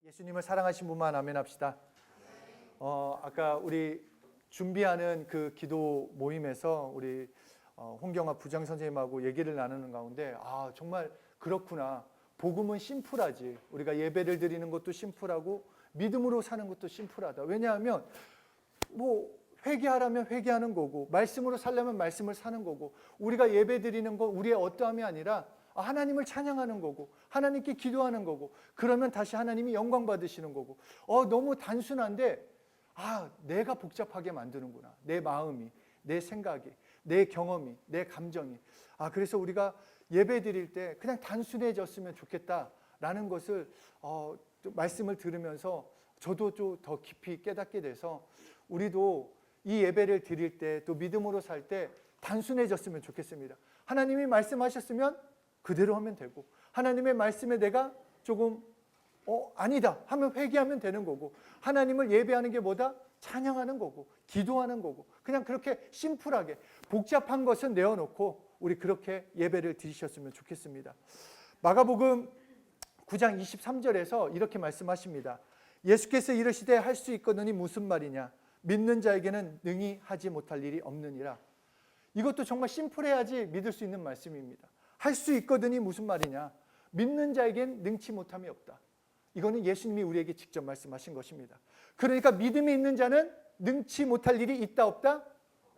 예수님을 사랑하신 분만 아멘 합시다. 아까 우리 준비하는 그 기도 모임에서 우리 홍경아 부장 선생님하고 얘기를 나누는 가운데 정말 그렇구나. 복음은 심플하지. 우리가 예배를 드리는 것도 심플하고 믿음으로 사는 것도 심플하다. 왜냐하면 회개하라면 회개하는 거고 말씀으로 살려면 말씀을 사는 거고 우리가 예배 드리는 거 우리의 어떠함이 아니라 하나님을 찬양하는 거고 하나님께 기도하는 거고 그러면 다시 하나님이 영광 받으시는 거고 너무 단순한데 내가 복잡하게 만드는구나. 내 마음이, 내 생각이, 내 경험이, 내 감정이. 그래서 우리가 예배 드릴 때 그냥 단순해졌으면 좋겠다라는 것을 말씀을 들으면서 저도 좀 더 깊이 깨닫게 돼서 우리도 이 예배를 드릴 때 또 믿음으로 살 때 단순해졌으면 좋겠습니다. 하나님이 말씀하셨으면 그대로 하면 되고 하나님의 말씀에 내가 조금 아니다 하면 회개하면 되는 거고 하나님을 예배하는 게 뭐다? 찬양하는 거고 기도하는 거고 그냥 그렇게 심플하게 복잡한 것은 내어놓고 우리 그렇게 예배를 드리셨으면 좋겠습니다. 마가복음 9장 23절에서 이렇게 말씀하십니다. 예수께서 이르시되 할 수 있거든이 무슨 말이냐? 믿는 자에게는 능히 하지 못할 일이 없느니라. 이것도 정말 심플해야지 믿을 수 있는 말씀입니다. 할 수 있거든이 무슨 말이냐? 믿는 자에겐 능치 못함이 없다. 이거는 예수님이 우리에게 직접 말씀하신 것입니다. 그러니까 믿음이 있는 자는 능치 못할 일이 있다 없다?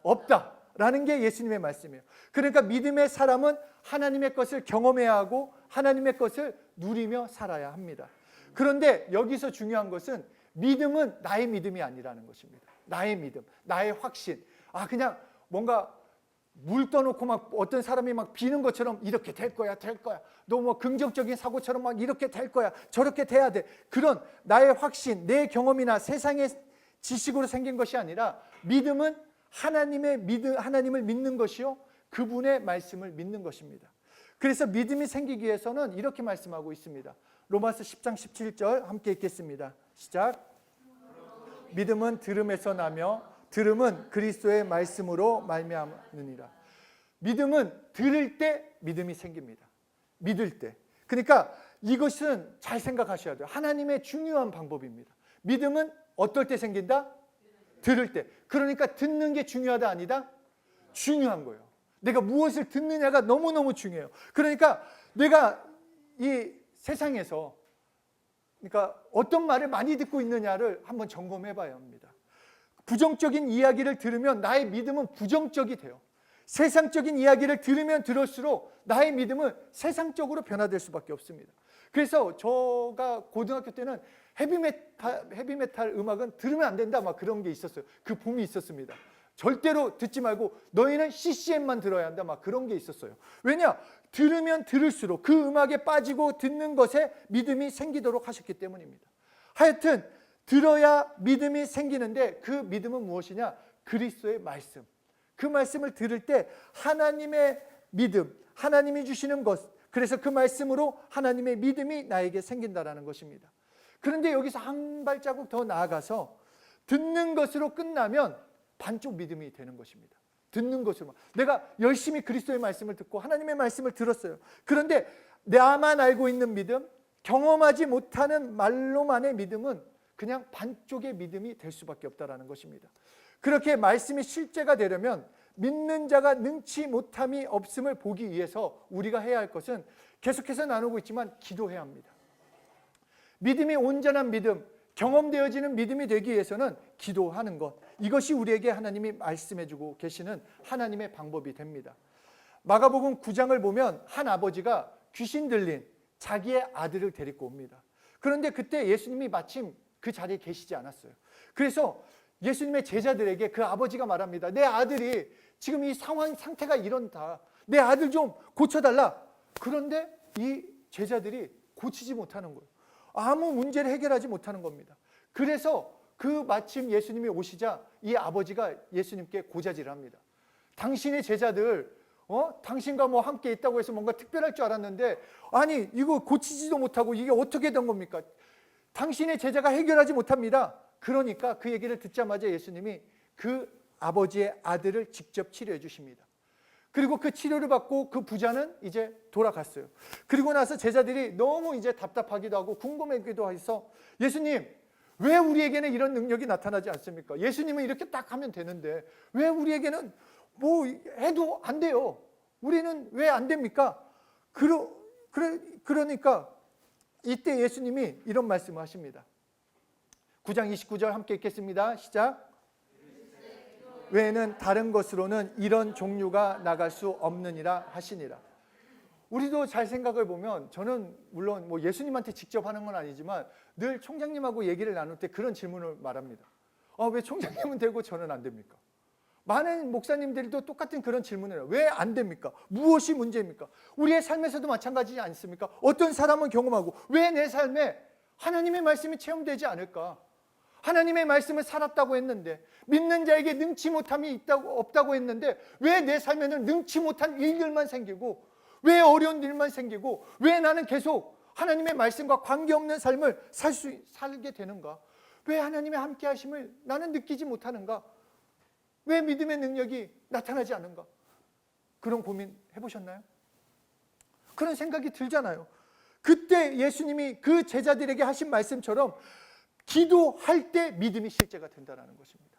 없다 라는 게 예수님의 말씀이에요. 그러니까 믿음의 사람은 하나님의 것을 경험해야 하고 하나님의 것을 누리며 살아야 합니다. 그런데 여기서 중요한 것은 믿음은 나의 믿음이 아니라는 것입니다. 나의 믿음, 나의 확신. 그냥 뭔가 물 떠놓고 막 어떤 사람이 막 비는 것처럼 이렇게 될 거야. 너 긍정적인 사고처럼 막 이렇게 될 거야. 저렇게 돼야 돼. 그런 나의 확신, 내 경험이나 세상의 지식으로 생긴 것이 아니라 믿음은 하나님을 믿는 것이요. 그분의 말씀을 믿는 것입니다. 그래서 믿음이 생기기 위해서는 이렇게 말씀하고 있습니다. 로마서 10장 17절 함께 읽겠습니다. 시작. 믿음은 들음에서 나며 들음은 그리스도의 말씀으로 말미암느니라. 믿음은 들을 때 믿음이 생깁니다. 믿을 때. 그러니까 이것은 잘 생각하셔야 돼요. 하나님의 중요한 방법입니다. 믿음은 어떨 때 생긴다? 들을 때. 그러니까 듣는 게 중요하다 아니다? 중요한 거예요. 내가 무엇을 듣느냐가 너무너무 중요해요. 그러니까 내가 이 세상에서 그러니까 어떤 말을 많이 듣고 있느냐를 한번 점검해 봐야 합니다. 부정적인 이야기를 들으면 나의 믿음은 부정적이 돼요. 세상적인 이야기를 들으면 들을수록 나의 믿음은 세상적으로 변화될 수밖에 없습니다. 그래서 제가 고등학교 때는 헤비메탈 음악은 들으면 안 된다 막 그런 게 있었어요. 그 봄이 있었습니다. 절대로 듣지 말고 너희는 CCM만 들어야 한다 막 그런 게 있었어요. 왜냐? 들으면 들을수록 그 음악에 빠지고 듣는 것에 믿음이 생기도록 하셨기 때문입니다. 하여튼 들어야 믿음이 생기는데 그 믿음은 무엇이냐? 그리스도의 말씀. 그 말씀을 들을 때 하나님의 믿음, 하나님이 주시는 것, 그래서 그 말씀으로 하나님의 믿음이 나에게 생긴다라는 것입니다. 그런데 여기서 한 발자국 더 나아가서 듣는 것으로 끝나면 반쪽 믿음이 되는 것입니다. 듣는 것으로만. 내가 열심히 그리스도의 말씀을 듣고 하나님의 말씀을 들었어요. 그런데 나만 알고 있는 믿음, 경험하지 못하는 말로만의 믿음은 그냥 반쪽의 믿음이 될 수밖에 없다는 것입니다. 그렇게 말씀이 실제가 되려면 믿는 자가 능치 못함이 없음을 보기 위해서 우리가 해야 할 것은 계속해서 나누고 있지만 기도해야 합니다. 믿음이 온전한 믿음, 경험되어지는 믿음이 되기 위해서는 기도하는 것, 이것이 우리에게 하나님이 말씀해주고 계시는 하나님의 방법이 됩니다. 마가복음 9장을 보면 한 아버지가 귀신 들린 자기의 아들을 데리고 옵니다. 그런데 그때 예수님이 마침 그 자리에 계시지 않았어요. 그래서 예수님의 제자들에게 그 아버지가 말합니다. 내 아들이 지금 이 상태가 이런다. 내 아들 좀 고쳐달라. 그런데 이 제자들이 고치지 못하는 거예요. 아무 문제를 해결하지 못하는 겁니다. 그래서 그 마침 예수님이 오시자 이 아버지가 예수님께 고자질을 합니다. 당신의 제자들 당신과 함께 있다고 해서 뭔가 특별할 줄 알았는데 아니 이거 고치지도 못하고 이게 어떻게 된 겁니까? 당신의 제자가 해결하지 못합니다. 그러니까 그 얘기를 듣자마자 예수님이 그 아버지의 아들을 직접 치료해 주십니다. 그리고 그 치료를 받고 그 부자는 이제 돌아갔어요. 그리고 나서 제자들이 너무 이제 답답하기도 하고 궁금하기도 해서 예수님, 왜 우리에게는 이런 능력이 나타나지 않습니까? 예수님은 이렇게 딱 하면 되는데 왜 우리에게는 뭐 해도 안 돼요? 우리는 왜 안 됩니까? 그러니까 이때 예수님이 이런 말씀을 하십니다. 9장 29절 함께 읽겠습니다. 시작. 외에는 다른 것으로는 이런 종류가 나갈 수 없느니라 하시니라. 우리도 잘 생각을 보면 저는 물론 뭐 예수님한테 직접 하는 건 아니지만 늘 총장님하고 얘기를 나눌 때 그런 질문을 말합니다. 왜 총장님은 되고 저는 안 됩니까? 많은 목사님들도 똑같은 그런 질문을 해요. 왜 안 됩니까? 무엇이 문제입니까? 우리의 삶에서도 마찬가지지 않습니까? 어떤 사람은 경험하고 왜 내 삶에 하나님의 말씀이 체험되지 않을까? 하나님의 말씀을 살았다고 했는데 믿는 자에게 능치 못함이 없다고 했는데 왜 내 삶에는 능치 못한 일들만 생기고 왜 어려운 일만 생기고 왜 나는 계속 하나님의 말씀과 관계없는 삶을 살게 되는가? 왜 하나님의 함께 하심을 나는 느끼지 못하는가? 왜 믿음의 능력이 나타나지 않은가? 그런 고민 해보셨나요? 그런 생각이 들잖아요. 그때 예수님이 그 제자들에게 하신 말씀처럼 기도할 때 믿음이 실제가 된다는 것입니다.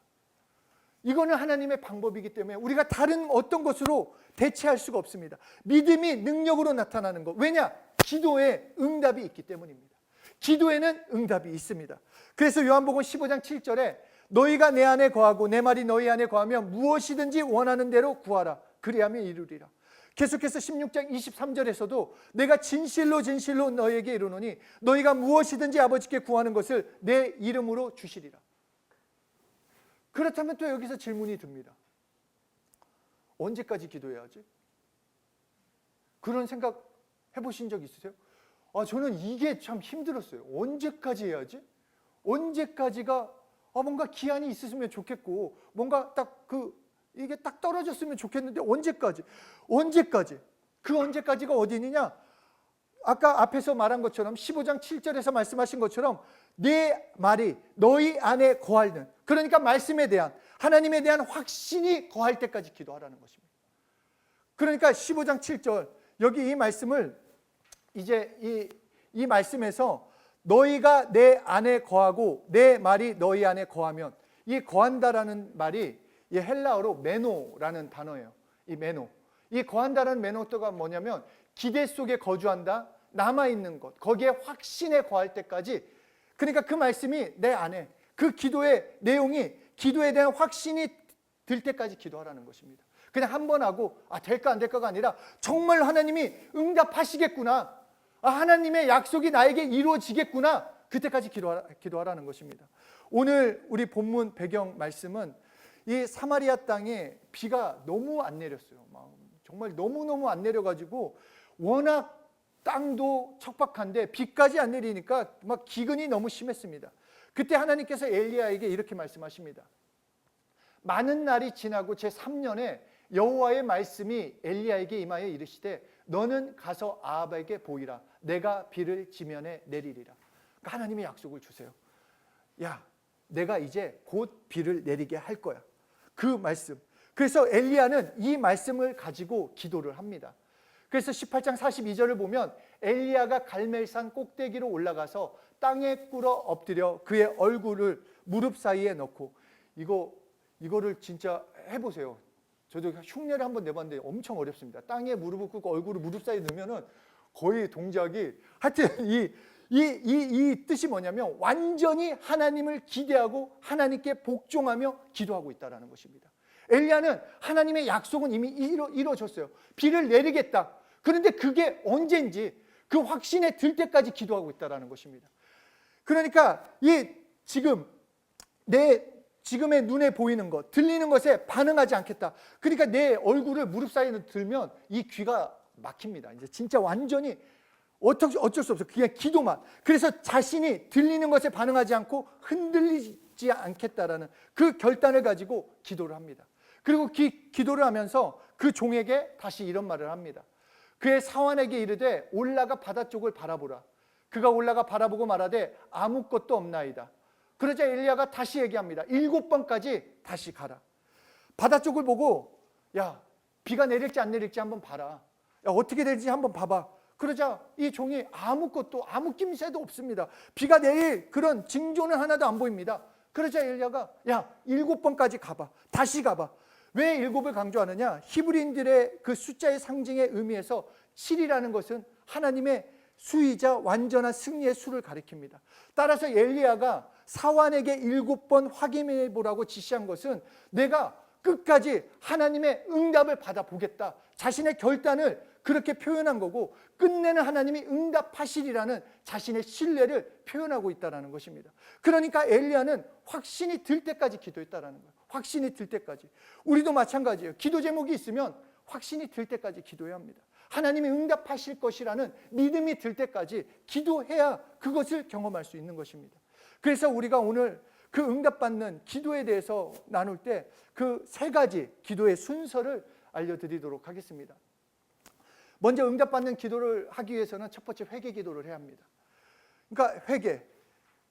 이거는 하나님의 방법이기 때문에 우리가 다른 어떤 것으로 대체할 수가 없습니다. 믿음이 능력으로 나타나는 것. 왜냐? 기도에 응답이 있기 때문입니다. 기도에는 응답이 있습니다. 그래서 요한복음 15장 7절에 너희가 내 안에 거하고 내 말이 너희 안에 거하면 무엇이든지 원하는 대로 구하라. 그리하면 이루리라. 계속해서 16장 23절에서도 내가 진실로 진실로 너희에게 이르노니 너희가 무엇이든지 아버지께 구하는 것을 내 이름으로 주시리라. 그렇다면 또 여기서 질문이 듭니다. 언제까지 기도해야지? 그런 생각 해보신 적 있으세요? 저는 이게 참 힘들었어요. 언제까지 해야지? 언제까지가 뭔가 기한이 있으면 좋겠고 뭔가 이게 딱 떨어졌으면 좋겠는데 언제까지? 그 언제까지가 어디 있느냐? 아까 앞에서 말한 것처럼 15장 7절에서 말씀하신 것처럼 내 말이 너희 안에 거하는, 그러니까 말씀에 대한, 하나님에 대한 확신이 거할 때까지 기도하라는 것입니다. 그러니까 15장 7절 여기 이 말씀을 이제 이 말씀에서 너희가 내 안에 거하고 내 말이 너희 안에 거하면, 이 거한다라는 말이 이 헬라어로 메노라는 단어예요. 이 메노. 이 거한다라는 메노가 뭐냐면 기대 속에 거주한다, 남아있는 것, 거기에 확신에 거할 때까지, 그러니까 그 말씀이 내 안에, 그 기도의 내용이 기도에 대한 확신이 들 때까지 기도하라는 것입니다. 그냥 한 번 하고 될까 안 될까가 아니라 정말 하나님이 응답하시겠구나, 하나님의 약속이 나에게 이루어지겠구나, 그때까지 기도하라는 것입니다. 오늘 우리 본문 배경 말씀은 이 사마리아 땅에 비가 너무 안 내렸어요. 정말 너무너무 안 내려가지고 워낙 땅도 척박한데 비까지 안 내리니까 막 기근이 너무 심했습니다. 그때 하나님께서 엘리야에게 이렇게 말씀하십니다. 많은 날이 지나고 제3년에 여호와의 말씀이 엘리야에게 임하여 이르시되 너는 가서 아합에게 보이라. 내가 비를 지면에 내리리라. 그러니까 하나님의 약속을 주세요. 내가 이제 곧 비를 내리게 할 거야. 그 말씀. 그래서 엘리야는 이 말씀을 가지고 기도를 합니다. 그래서 18장 42절을 보면 엘리야가 갈멜산 꼭대기로 올라가서 땅에 꿇어 엎드려 그의 얼굴을 무릎 사이에 넣고, 이거를 진짜 해보세요. 저도 흉내를 한번 내봤는데 엄청 어렵습니다. 땅에 무릎을 꿇고 얼굴을 무릎 사이에 넣으면은 거의 동작이, 하여튼 이 뜻이 뭐냐면 완전히 하나님을 기대하고 하나님께 복종하며 기도하고 있다는 것입니다. 엘리야는 하나님의 약속은 이미 이루어졌어요. 비를 내리겠다. 그런데 그게 언제인지 그 확신에 들 때까지 기도하고 있다는 것입니다. 그러니까 지금의 눈에 보이는 것, 들리는 것에 반응하지 않겠다. 그러니까 내 얼굴을 무릎 사이에 들면 이 귀가 막힙니다. 이제 진짜 완전히 어쩔 수 없어요. 그냥 기도만. 그래서 자신이 들리는 것에 반응하지 않고 흔들리지 않겠다라는 그 결단을 가지고 기도를 합니다. 그리고 기도를 하면서 그 종에게 다시 이런 말을 합니다. 그의 사환에게 이르되 올라가 바다 쪽을 바라보라. 그가 올라가 바라보고 말하되 아무것도 없나이다. 그러자 엘리야가 다시 얘기합니다. 7번까지 다시 가라. 바다 쪽을 보고 비가 내릴지 안 내릴지 한번 봐라. 야, 어떻게 될지 한번 봐봐. 그러자 이 종이 아무것도 아무 낌새도 없습니다. 비가 내릴 그런 징조는 하나도 안 보입니다. 그러자 엘리야가 야 7번까지 가봐. 다시 가봐. 왜 7을 강조하느냐? 히브리인들의 그 숫자의 상징의 의미에서 7이라는 것은 하나님의 수이자 완전한 승리의 수를 가리킵니다. 따라서 엘리야가 사환에게 7번 확인해 보라고 지시한 것은 내가 끝까지 하나님의 응답을 받아보겠다. 자신의 결단을 그렇게 표현한 거고 끝내는 하나님이 응답하시리라는 자신의 신뢰를 표현하고 있다는 것입니다. 그러니까 엘리야는 확신이 들 때까지 기도했다는 거예요. 확신이 들 때까지. 우리도 마찬가지예요. 기도 제목이 있으면 확신이 들 때까지 기도해야 합니다. 하나님이 응답하실 것이라는 믿음이 들 때까지 기도해야 그것을 경험할 수 있는 것입니다. 그래서 우리가 오늘 그 응답받는 기도에 대해서 나눌 때 그 3가지 기도의 순서를 알려드리도록 하겠습니다. 먼저 응답받는 기도를 하기 위해서는 첫 번째 회개 기도를 해야 합니다. 그러니까 회개,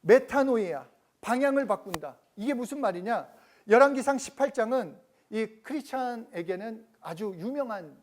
메타노이아, 방향을 바꾼다. 이게 무슨 말이냐? 열왕기상 18장은 이 크리스찬에게는 아주 유명한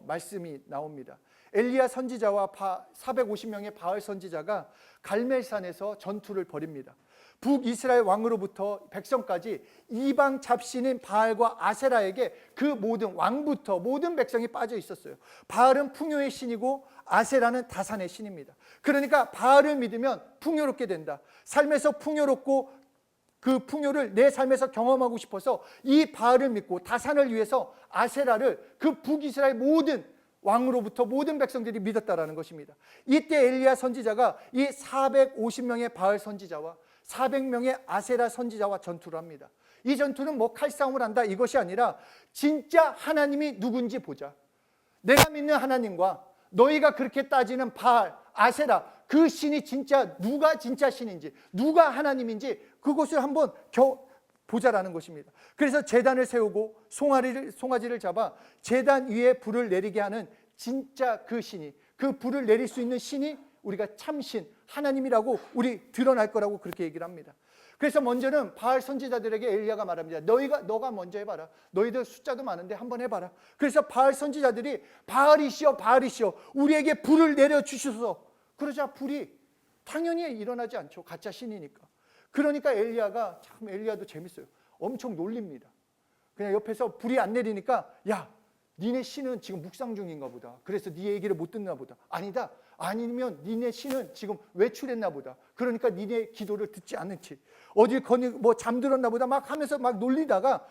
말씀이 나옵니다. 엘리야 선지자와 450명의 바알 선지자가 갈멜산에서 전투를 벌입니다. 북이스라엘 왕으로부터 백성까지 이방 잡신인 바알과 아세라에게 그 모든 왕부터 모든 백성이 빠져 있었어요. 바알은 풍요의 신이고 아세라는 다산의 신입니다. 그러니까 바알을 믿으면 풍요롭게 된다. 삶에서 풍요롭고 그 풍요를 내 삶에서 경험하고 싶어서 이 바알을 믿고 다산을 위해서 아세라를 그 북이스라엘 모든 왕으로부터 모든 백성들이 믿었다라는 것입니다. 이때 엘리야 선지자가 이 450명의 바알 선지자와 400명의 아세라 선지자와 전투를 합니다. 이 전투는 뭐 칼싸움을 한다 이것이 아니라 진짜 하나님이 누군지 보자. 내가 믿는 하나님과 너희가 그렇게 따지는 바알, 아세라 그 신이 진짜 누가 진짜 신인지 누가 하나님인지 그것을 한번 보자라는 것입니다. 그래서 제단을 세우고 송아지를 잡아 제단 위에 불을 내리게 하는 진짜 그 신이 그 불을 내릴 수 있는 신이 우리가 참신 하나님이라고 우리 드러날 거라고 그렇게 얘기를 합니다. 그래서 먼저는 바알 선지자들에게 엘리야가 말합니다. 너가 먼저 해봐라. 너희들 숫자도 많은데 한번 해봐라. 그래서 바알 선지자들이 바알이시여 우리에게 불을 내려주셔서 그러자 불이 당연히 일어나지 않죠. 가짜 신이니까. 그러니까 엘리야가 참 엘리야도 재밌어요. 엄청 놀립니다. 그냥 옆에서 불이 안 내리니까 야 니네 신은 지금 묵상 중인가 보다. 그래서 네 얘기를 못 듣나 보다. 아니다. 아니면 니네 신은 지금 외출했나 보다. 그러니까 니네 기도를 듣지 않는지. 어디 뭐 잠들었나 보다 막 하면서 막 놀리다가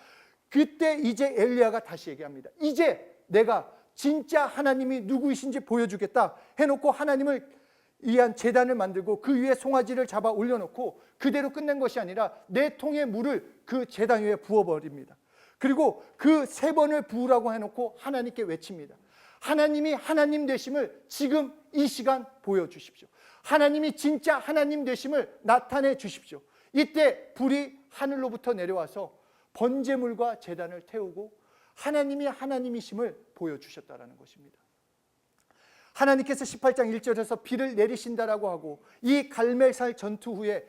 그때 이제 엘리야가 다시 얘기합니다. 이제 내가 진짜 하나님이 누구이신지 보여주겠다 해놓고 하나님을 위한 제단을 만들고 그 위에 송아지를 잡아 올려놓고 그대로 끝낸 것이 아니라 4통의 물을 그 제단 위에 부어버립니다. 그리고 그 3번을 부으라고 해놓고 하나님께 외칩니다. 하나님이 하나님 되심을 지금 이 시간 보여주십시오. 하나님이 진짜 하나님 되심을 나타내 주십시오. 이때 불이 하늘로부터 내려와서 번제물과 제단을 태우고 하나님이 하나님이심을 보여주셨다는 것입니다. 하나님께서 18장 1절에서 비를 내리신다라고 하고 이 갈멜산 전투 후에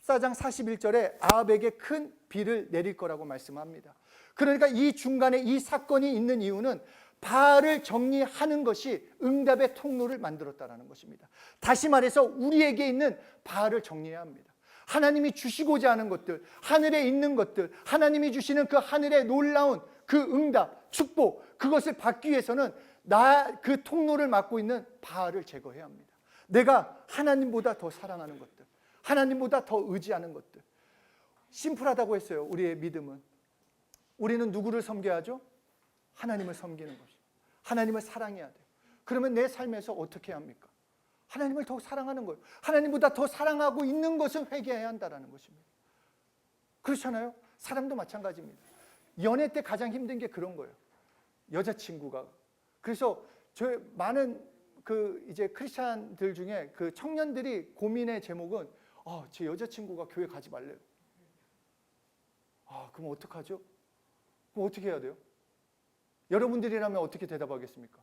14장 41절에 아합에게 큰 비를 내릴 거라고 말씀합니다. 그러니까 이 중간에 이 사건이 있는 이유는 바알을 정리하는 것이 응답의 통로를 만들었다는 것입니다. 다시 말해서 우리에게 있는 바알을 정리해야 합니다. 하나님이 주시고자 하는 것들, 하늘에 있는 것들, 하나님이 주시는 그 하늘의 놀라운 그 응답, 축복, 그것을 받기 위해서는 그 통로를 막고 있는 바알을 제거해야 합니다. 내가 하나님보다 더 사랑하는 것들, 하나님보다 더 의지하는 것들. 심플하다고 했어요. 우리의 믿음은. 우리는 누구를 섬겨야 하죠? 하나님을 섬기는 것이죠. 하나님을 사랑해야 돼요. 그러면 내 삶에서 어떻게 해야 합니까? 하나님을 더 사랑하는 거예요. 하나님보다 더 사랑하고 있는 것을 회개해야 한다는 것입니다. 그렇잖아요? 사람도 마찬가지입니다. 연애 때 가장 힘든 게 그런 거예요. 여자친구가. 그래서 저 많은 그 이제 크리스찬들 중에 그 청년들이 고민의 제목은 제 여자친구가 교회 가지 말래요. 그럼 어떡하죠? 그럼 어떻게 해야 돼요? 여러분들이라면 어떻게 대답하겠습니까?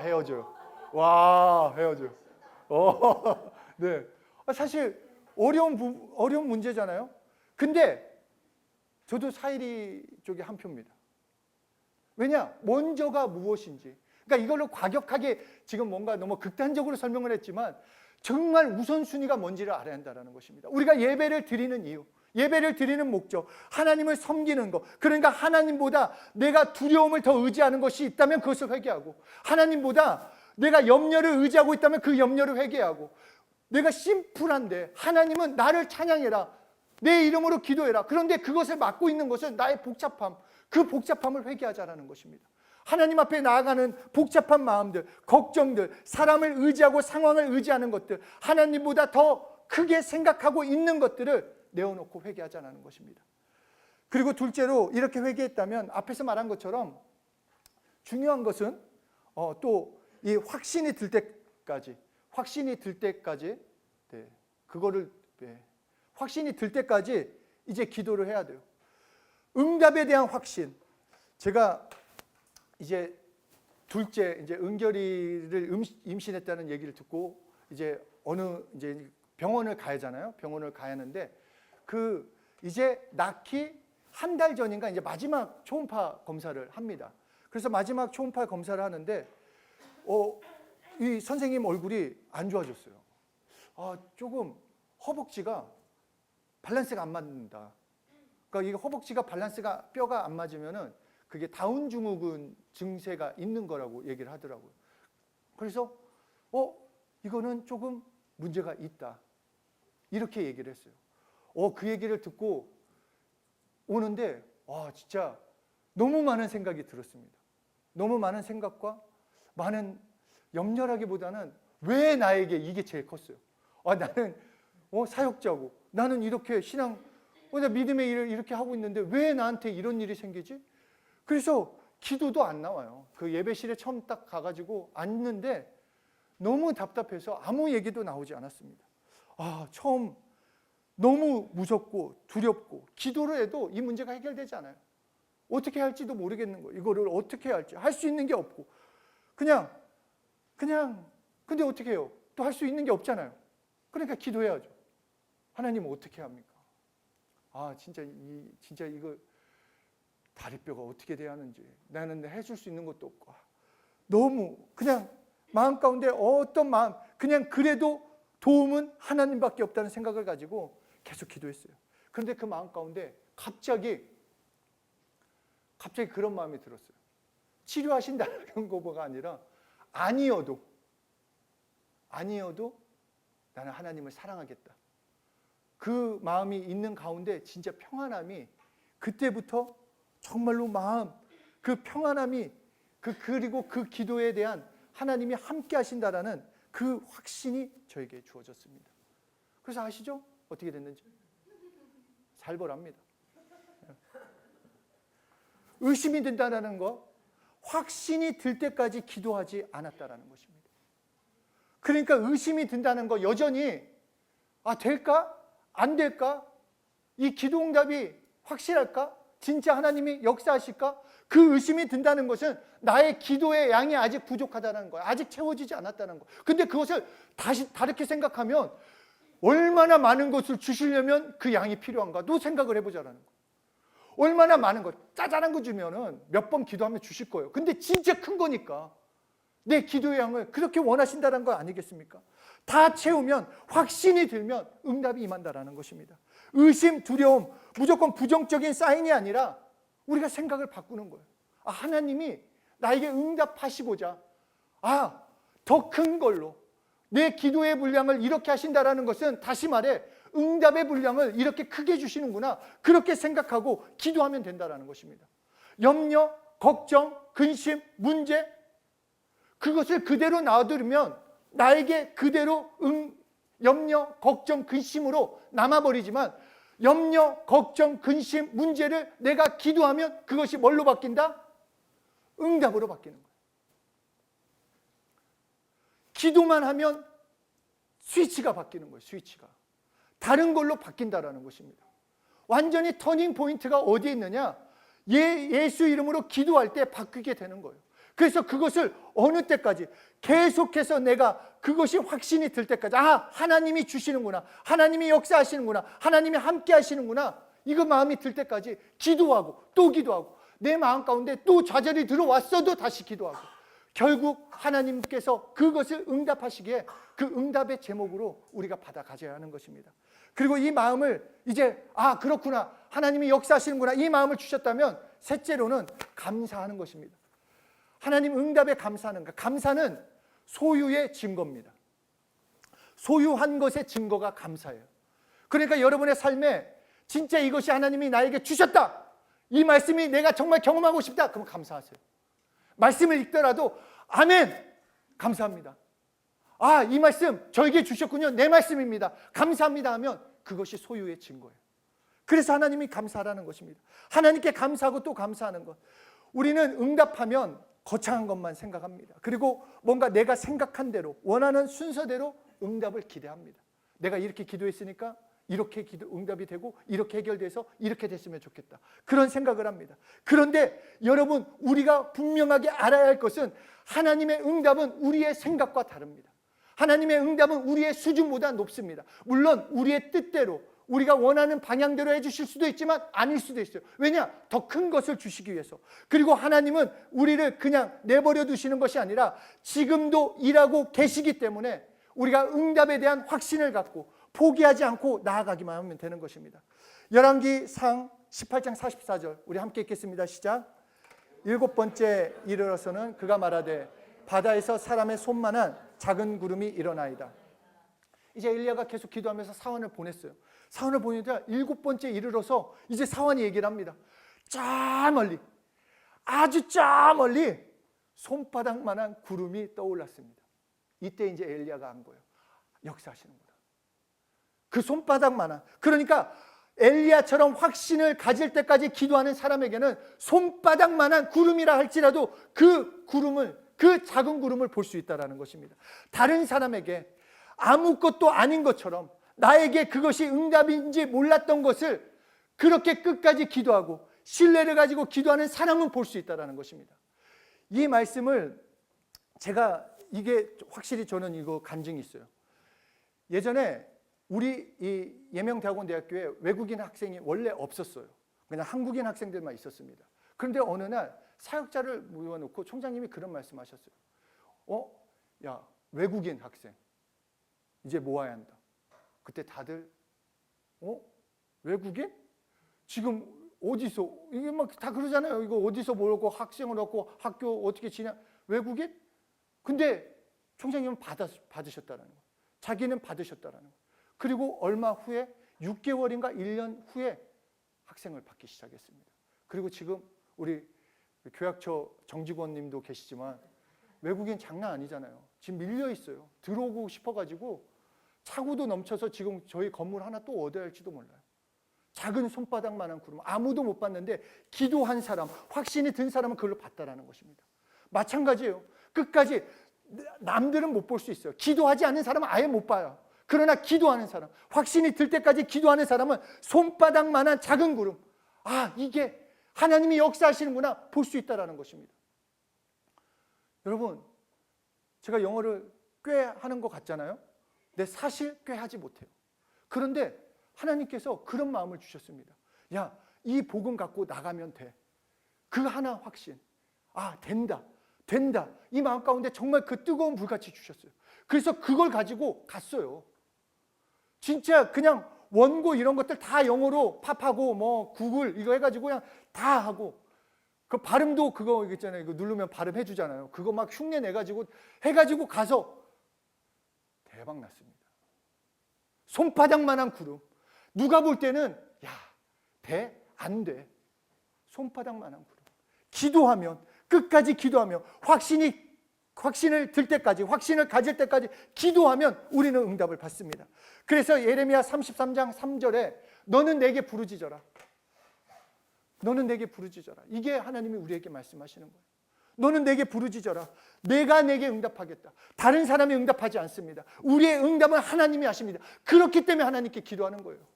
헤어져요. 와, 헤어져요. 네. 사실 어려운 문제잖아요. 근데 저도 사이리 쪽에 한 표입니다. 왜냐? 먼저가 무엇인지. 그러니까 이걸로 과격하게 지금 뭔가 너무 극단적으로 설명을 했지만 정말 우선순위가 뭔지를 알아야 한다는 것입니다. 우리가 예배를 드리는 이유, 예배를 드리는 목적, 하나님을 섬기는 것, 그러니까 하나님보다 내가 두려움을 더 의지하는 것이 있다면 그것을 회개하고, 하나님보다 내가 염려를 의지하고 있다면 그 염려를 회개하고, 내가 심플한데 하나님은 나를 찬양해라, 내 이름으로 기도해라. 그런데 그것을 막고 있는 것은 나의 복잡함, 그 복잡함을 회개하자라는 것입니다. 하나님 앞에 나아가는 복잡한 마음들, 걱정들, 사람을 의지하고 상황을 의지하는 것들, 하나님보다 더 크게 생각하고 있는 것들을 내어놓고 회개하자는 것입니다. 그리고 둘째로 이렇게 회개했다면 앞에서 말한 것처럼 중요한 것은 또 이 확신이 들 때까지, 그거를 확신이 들 때까지 이제 기도를 해야 돼요. 응답에 대한 확신. 제가 이제 둘째 이제 은결이를 임신했다는 얘기를 듣고 이제 이제 병원을 가야잖아요. 병원을 가야 하는데 이제 낳기 한 달 전인가 이제 마지막 초음파 검사를 합니다. 그래서 마지막 초음파 검사를 하는데 이 선생님 얼굴이 안 좋아졌어요. 조금 허벅지가 밸런스가 안 맞는다. 그러니까 이 허벅지가 밸런스가 뼈가 안 맞으면은 그게 다운 증후군 증세가 있는 거라고 얘기를 하더라고요. 그래서 이거는 조금 문제가 있다. 이렇게 얘기를 했어요. 그 얘기를 듣고 오는데 진짜 너무 많은 생각이 들었습니다. 너무 많은 생각과 많은 염려라기보다는 왜 나에게 이게 제일 컸어요. 나는 사역자고, 나는 이렇게 신앙, 나 믿음의 일을 이렇게 하고 있는데 왜 나한테 이런 일이 생기지? 그래서 기도도 안 나와요. 그 예배실에 처음 딱 가가지고 앉는데 너무 답답해서 아무 얘기도 나오지 않았습니다. 처음 너무 무섭고 두렵고 기도를 해도 이 문제가 해결되지 않아요. 어떻게 할지도 모르겠는 거예요. 이거를 어떻게 해야 할지 할 수 있는 게 없고 그냥 근데 어떻게 해요? 또 할 수 있는 게 없잖아요. 그러니까 기도해야죠. 하나님 어떻게 합니까? 진짜 이거 다리뼈가 어떻게 돼야 하는지 나는 해줄 수 있는 것도 없고 너무 그냥 마음 가운데 어떤 마음 그냥 그래도 도움은 하나님밖에 없다는 생각을 가지고 계속 기도했어요. 그런데 그 마음 가운데 갑자기 그런 마음이 들었어요. 치료하신다는 거가 아니라 아니어도 나는 하나님을 사랑하겠다. 그 마음이 있는 가운데 진짜 평안함이 그때부터 정말로 그 평안함이 그리고 그 기도에 대한 하나님이 함께 하신다라는 그 확신이 저에게 주어졌습니다. 그래서 아시죠? 어떻게 됐는지. 살벌합니다. 의심이 든다는 거, 확신이 들 때까지 기도하지 않았다라는 것입니다. 그러니까 의심이 든다는 거 여전히 될까? 안 될까? 이 기도 응답이 확실할까? 진짜 하나님이 역사하실까? 그 의심이 든다는 것은 나의 기도의 양이 아직 부족하다는 거예요. 아직 채워지지 않았다는 거예요. 근데 그것을 다시 다르게 생각하면 얼마나 많은 것을 주시려면 그 양이 필요한가도 생각을 해보자라는 거예요. 얼마나 많은 것, 짜잘한 거 주면은 몇 번 기도하면 주실 거예요. 근데 진짜 큰 거니까 내 기도의 양을 그렇게 원하신다는 거 아니겠습니까? 다 채우면, 확신이 들면 응답이 임한다라는 것입니다. 의심, 두려움, 무조건 부정적인 사인이 아니라 우리가 생각을 바꾸는 거예요. 하나님이 나에게 응답하시고자 더 큰 걸로 내 기도의 분량을 이렇게 하신다라는 것은 다시 말해 응답의 분량을 이렇게 크게 주시는구나. 그렇게 생각하고 기도하면 된다라는 것입니다. 염려, 걱정, 근심, 문제 그것을 그대로 놔두면 나에게 그대로 염려, 걱정, 근심으로 남아버리지만 염려, 걱정, 근심, 문제를 내가 기도하면 그것이 뭘로 바뀐다? 응답으로 바뀌는 거예요. 기도만 하면 스위치가 바뀌는 거예요. 스위치가. 다른 걸로 바뀐다라는 것입니다. 완전히 터닝 포인트가 어디에 있느냐? 예수 이름으로 기도할 때 바뀌게 되는 거예요. 그래서 그것을 어느 때까지 계속해서 내가 그것이 확신이 들 때까지 하나님이 주시는구나, 하나님이 역사하시는구나, 하나님이 함께 하시는구나, 이거 마음이 들 때까지 기도하고 또 기도하고 내 마음 가운데 또 좌절이 들어왔어도 다시 기도하고 결국 하나님께서 그것을 응답하시기에 그 응답의 제목으로 우리가 받아 가져야 하는 것입니다. 그리고 이 마음을 이제 그렇구나, 하나님이 역사하시는구나, 이 마음을 주셨다면 셋째로는 감사하는 것입니다. 하나님 응답에 감사하는 것. 감사는 소유의 증거입니다. 소유한 것의 증거가 감사예요. 그러니까 여러분의 삶에 진짜 이것이 하나님이 나에게 주셨다, 이 말씀이 내가 정말 경험하고 싶다, 그럼 감사하세요. 말씀을 읽더라도 아멘, 감사합니다. 이 말씀 저에게 주셨군요, 내 말씀입니다, 감사합니다 하면 그것이 소유의 증거예요. 그래서 하나님이 감사하라는 것입니다. 하나님께 감사하고 또 감사하는 것. 우리는 응답하면 거창한 것만 생각합니다. 그리고 뭔가 내가 생각한 대로 원하는 순서대로 응답을 기대합니다. 내가 이렇게 기도했으니까 이렇게 응답이 되고 이렇게 해결돼서 이렇게 됐으면 좋겠다, 그런 생각을 합니다. 그런데 여러분, 우리가 분명하게 알아야 할 것은 하나님의 응답은 우리의 생각과 다릅니다. 하나님의 응답은 우리의 수준보다 높습니다. 물론 우리의 뜻대로 우리가 원하는 방향대로 해주실 수도 있지만 아닐 수도 있어요. 왜냐? 더 큰 것을 주시기 위해서. 그리고 하나님은 우리를 그냥 내버려 두시는 것이 아니라 지금도 일하고 계시기 때문에 우리가 응답에 대한 확신을 갖고 포기하지 않고 나아가기만 하면 되는 것입니다. 열왕기상 18장 44절 우리 함께 읽겠습니다. 시작. 7번째 이르러서는 그가 말하되 바다에서 사람의 손만한 작은 구름이 일어나이다. 이제 엘리야가 계속 기도하면서 사원을 보냈어요. 사원을 보내자 7번째 이르러서 이제 사원이 얘기를 합니다. 저 멀리, 아주 저 멀리 손바닥만한 구름이 떠올랐습니다. 이때 이제 엘리야가 한 거예요. 역사하시는구나. 그 손바닥만한, 그러니까 엘리야처럼 확신을 가질 때까지 기도하는 사람에게는 손바닥만한 구름이라 할지라도 그 구름을, 그 작은 구름을 볼 수 있다는 것입니다. 다른 사람에게 아무것도 아닌 것처럼 나에게 그것이 응답인지 몰랐던 것을 그렇게 끝까지 기도하고 신뢰를 가지고 기도하는 사람은 볼 수 있다는 것입니다. 이 말씀을 제가 이게 확실히 저는 이거 간증이 있어요. 예전에 우리 이 예명대학원대학교에 외국인 학생이 원래 없었어요. 그냥 한국인 학생들만 있었습니다. 그런데 어느 날 사역자를 모아놓고 총장님이 그런 말씀하셨어요. 야, 외국인 학생 이제 모아야 한다. 그때 다들 외국인? 지금 어디서, 이게 막 다 그러잖아요. 이거 어디서 모으고 학생을 얻고 학교 어떻게 지냐, 외국인? 근데 총장님은 받으셨다는 거예요. 자기는 받으셨다는 거예요. 그리고 얼마 후에 6개월인가 1년 후에 학생을 받기 시작했습니다. 그리고 지금 우리 교약처 정직원 님도 계시지만 외국인 장난 아니잖아요. 지금 밀려 있어요. 들어오고 싶어가지고 차고도 넘쳐서 지금 저희 건물 하나 또 얻어야 할지도 몰라요. 작은 손바닥만한 구름, 아무도 못 봤는데 기도한 사람, 확신이 든 사람은 그걸로 봤다라는 것입니다. 마찬가지예요. 끝까지 남들은 못 볼 수 있어요. 기도하지 않는 사람은 아예 못 봐요. 그러나 기도하는 사람, 확신이 들 때까지 기도하는 사람은 손바닥만한 작은 구름, 이게 하나님이 역사하시는구나 볼 수 있다는 것입니다. 여러분, 제가 영어를 꽤 하는 것 같잖아요. 근데 사실 꽤 하지 못해요. 그런데 하나님께서 그런 마음을 주셨습니다. 야, 이 복음 갖고 나가면 돼. 그 하나 확신. 된다. 이 마음 가운데 정말 그 뜨거운 불같이 주셨어요. 그래서 그걸 가지고 갔어요. 진짜 그냥 원고 이런 것들 다 영어로 팝하고 뭐 구글 이거 해가지고 그냥 다 하고, 그 발음도 그거 있잖아요. 이거 누르면 발음 해주잖아요. 그거 막 흉내 내가지고 해가지고 가서 대박 났습니다. 손바닥만한 구름. 누가 볼 때는 돼? 안 돼. 손바닥만한 구름. 기도하면, 끝까지 기도하며 확신을 들 때까지, 확신을 가질 때까지 기도하면 우리는 응답을 받습니다. 그래서 예레미야 33장 3절에 너는 내게 부르짖어라. 너는 내게 부르짖어라. 이게 하나님이 우리에게 말씀하시는 거예요. 너는 내게 부르짖어라. 내가 내게 응답하겠다. 다른 사람이 응답하지 않습니다. 우리의 응답은 하나님이 하십니다. 그렇기 때문에 하나님께 기도하는 거예요.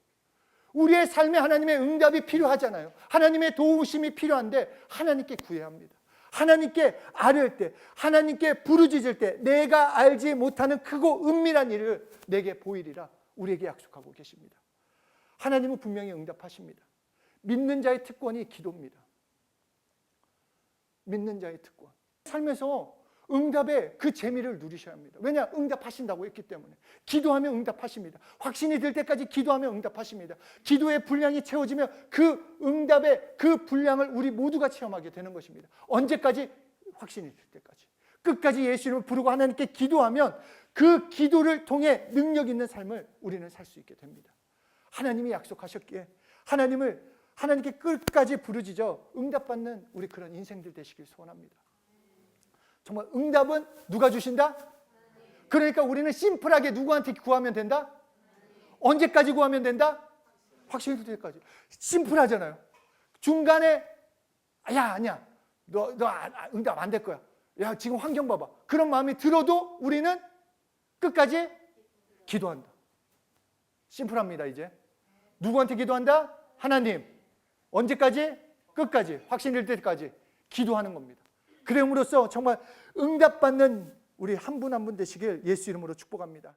우리의 삶에 하나님의 응답이 필요하잖아요. 하나님의 도우심이 필요한데 하나님께 구해야 합니다. 하나님께 아뢰을 때, 하나님께 부르짖을 때 내가 알지 못하는 크고 은밀한 일을 내게 보이리라 우리에게 약속하고 계십니다. 하나님은 분명히 응답하십니다. 믿는 자의 특권이 기도입니다. 믿는 자의 특권. 삶에서 응답의 그 재미를 누리셔야 합니다. 왜냐? 응답하신다고 했기 때문에. 기도하면 응답하십니다. 확신이 들 때까지 기도하면 응답하십니다. 기도의 분량이 채워지면 그 응답의 그 분량을 우리 모두가 체험하게 되는 것입니다. 언제까지? 확신이 들 때까지. 끝까지 예수 이름을 부르고 하나님께 기도하면 그 기도를 통해 능력 있는 삶을 우리는 살 수 있게 됩니다. 하나님이 약속하셨기에 하나님께 끝까지 부르짖어 응답받는 우리 그런 인생들 되시길 소원합니다. 정말 응답은 누가 주신다? 그러니까 우리는 심플하게 누구한테 구하면 된다? 언제까지 구하면 된다? 확신이 들 때까지. 심플하잖아요. 중간에 아니야. 너 응답 안 될 거야. 야, 지금 환경 봐봐. 그런 마음이 들어도 우리는 끝까지 기도한다. 심플합니다. 이제 누구한테 기도한다? 하나님. 언제까지? 끝까지. 확신될 때까지 기도하는 겁니다. 그럼으로써 정말 응답받는 우리 한 분 한 분 되시길 예수 이름으로 축복합니다.